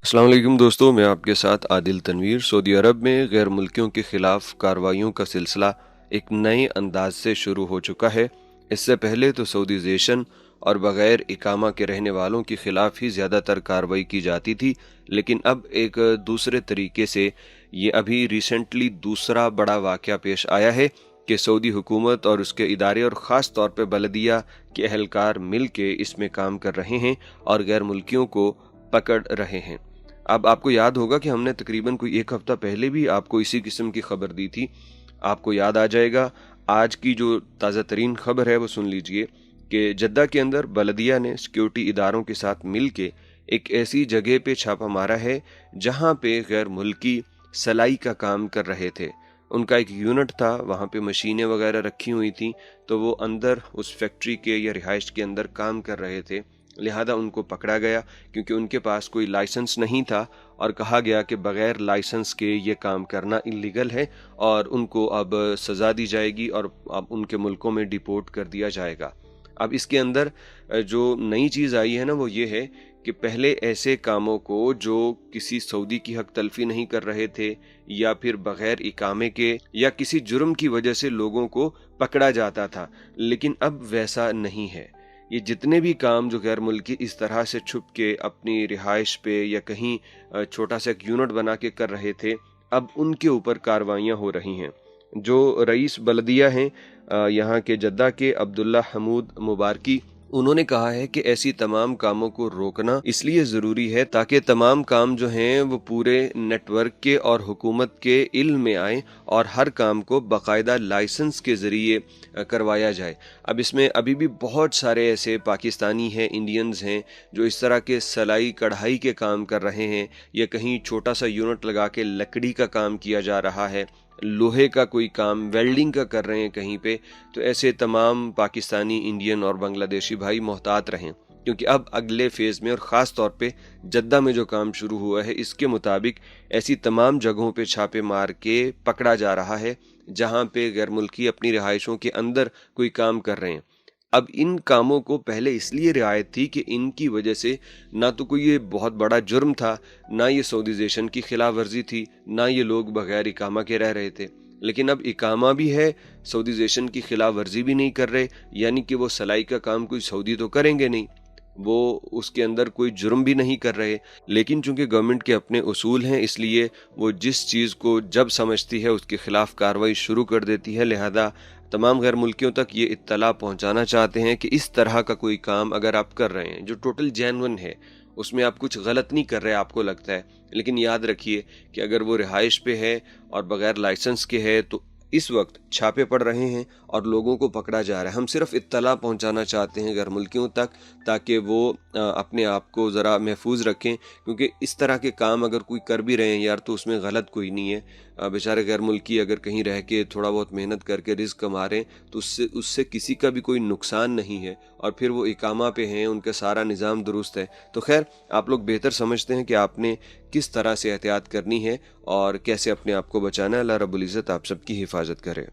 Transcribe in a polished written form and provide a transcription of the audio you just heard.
अस्सलाम वालेकुम दोस्तों, मैं आपके साथ आदिल तनवीर। सऊदी अरब में गैर मुल्कियों के खिलाफ कार्रवाइयों का सिलसिला एक नए अंदाज से शुरू हो चुका है। इससे पहले तो सऊदीजेशन और बगैर इकामा के रहने वालों के खिलाफ ही ज़्यादातर कार्रवाई की जाती थी, लेकिन अब एक दूसरे तरीके से ये अभी रिसेंटली दूसरा बड़ा वाक़या पेश आया है कि सऊदी हुकूमत और उसके इदारे और ख़ास तौर पे बलदिया के अहलकार मिल के इसमें काम कर रहे हैं और गैर मुल्कियों को पकड़ रहे हैं। अब आपको याद होगा कि हमने तकरीबन कोई 1 हफ्ता पहले भी आपको इसी किस्म की खबर दी थी। आपको याद आ जाएगा, आज की जो ताज़ा तरीन खबर है वो सुन लीजिए कि जद्दा के अंदर बलदिया ने सिक्योरिटी इदारों के साथ मिल के एक ऐसी जगह पे छापा मारा है जहाँ पे गैर मुल्की सलाई का काम कर रहे थे। उनका एक यूनिट था, वहाँ पे मशीनें वगैरह रखी हुई थी, तो वो अंदर उस फैक्ट्री के या रिहाइश के अंदर काम कर रहे थे। लिहाजा उनको पकड़ा गया क्योंकि उनके पास कोई लाइसेंस नहीं था और कहा गया कि बगैर लाइसेंस के ये काम करना इलीगल है और उनको अब सज़ा दी जाएगी और अब उनके मुल्कों में डिपोर्ट कर दिया जाएगा। अब इसके अंदर जो नई चीज़ आई है ना, वो ये है कि पहले ऐसे कामों को जो किसी सऊदी की हक तलफी नहीं कर रहे थे या फिर बगैर इकामे के या किसी जुर्म की वजह से लोगों को पकड़ा जाता था, लेकिन अब वैसा नहीं है। ये जितने भी काम जो गैर मुल्की इस तरह से छुप के अपनी रिहाइश पे या कहीं छोटा सा एक यूनिट बना के कर रहे थे, अब उनके ऊपर कार्रवाइयाँ हो रही हैं। जो रईस बल्दिया हैं यहाँ के जद्दा के, अब्दुल्ला हमूद मुबारकी, उन्होंने कहा है कि ऐसी तमाम कामों को रोकना इसलिए ज़रूरी है ताकि तमाम काम जो हैं वो पूरे नेटवर्क के और हुकूमत के इल्म में आए और हर काम को बाकायदा लाइसेंस के ज़रिए करवाया जाए। अब इसमें अभी भी बहुत सारे ऐसे पाकिस्तानी हैं, इंडियंस हैं जो इस तरह के सिलाई कढ़ाई के काम कर रहे हैं या कहीं छोटा सा यूनिट लगा के लकड़ी का काम किया जा रहा है, लोहे का कोई काम वेल्डिंग का कर रहे हैं कहीं पे। तो ऐसे तमाम पाकिस्तानी, इंडियन और बांग्लादेशी भाई मोहतात रहें, क्योंकि अब अगले फेज़ में और ख़ास तौर पे जद्दा में जो काम शुरू हुआ है इसके मुताबिक ऐसी तमाम जगहों पे छापे मार के पकड़ा जा रहा है जहाँ पे गैर मुल्की अपनी रिहाइशों के अंदर कोई काम कर रहे हैं। अब इन कामों को पहले इसलिए रियायत थी कि इनकी वजह से ना तो कोई ये बहुत बड़ा जुर्म था, ना ये सऊदीजेशन की खिलाफ वर्जी थी, ना ये लोग बगैर इकामा के रह रहे थे। लेकिन अब इकामा भी है, सऊदीजेशन की खिलाफ वर्जी भी नहीं कर रहे, यानी कि वो सलाई का काम कोई सऊदी तो करेंगे नहीं, वो उसके अंदर कोई जुर्म भी नहीं कर रहे। लेकिन चूंकि गवर्नमेंट के अपने उसूल हैं, इसलिए वो जिस चीज़ को जब समझती है उसके खिलाफ कार्रवाई शुरू कर देती है। लिहाजा तमाम गैर मुल्कियों तक ये इत्तला पहुंचाना चाहते हैं कि इस तरह का कोई काम अगर आप कर रहे हैं जो टोटल जेन्युइन है, उसमें आप कुछ गलत नहीं कर रहे आपको लगता है, लेकिन याद रखिए कि अगर वो रिहाइश पे है और बगैर लाइसेंस के है तो इस वक्त छापे पड़ रहे हैं और लोगों को पकड़ा जा रहा है। हम सिर्फ इत्तला पहुंचाना चाहते हैं गैर मुल्कियों तक ताकि वो अपने आप को ज़रा महफूज रखें, क्योंकि इस तरह के काम अगर कोई कर भी रहे हैं यार तो उसमें गलत कोई नहीं है। बेचारे गैर मुल्की अगर कहीं रह के थोड़ा बहुत मेहनत करके रिस्क कमा रहे हैं तो उससे उससे किसी का भी कोई नुकसान नहीं है और फिर वो इकामा पे हैं, उनका सारा निज़ाम दुरुस्त है। तो खैर, आप लोग बेहतर समझते हैं कि आपने किस तरह से एहतियात करनी है और कैसे अपने आप को बचाना है। अल्लाह रब्बुल इज़्ज़त आप सबकी हिफाजत करे।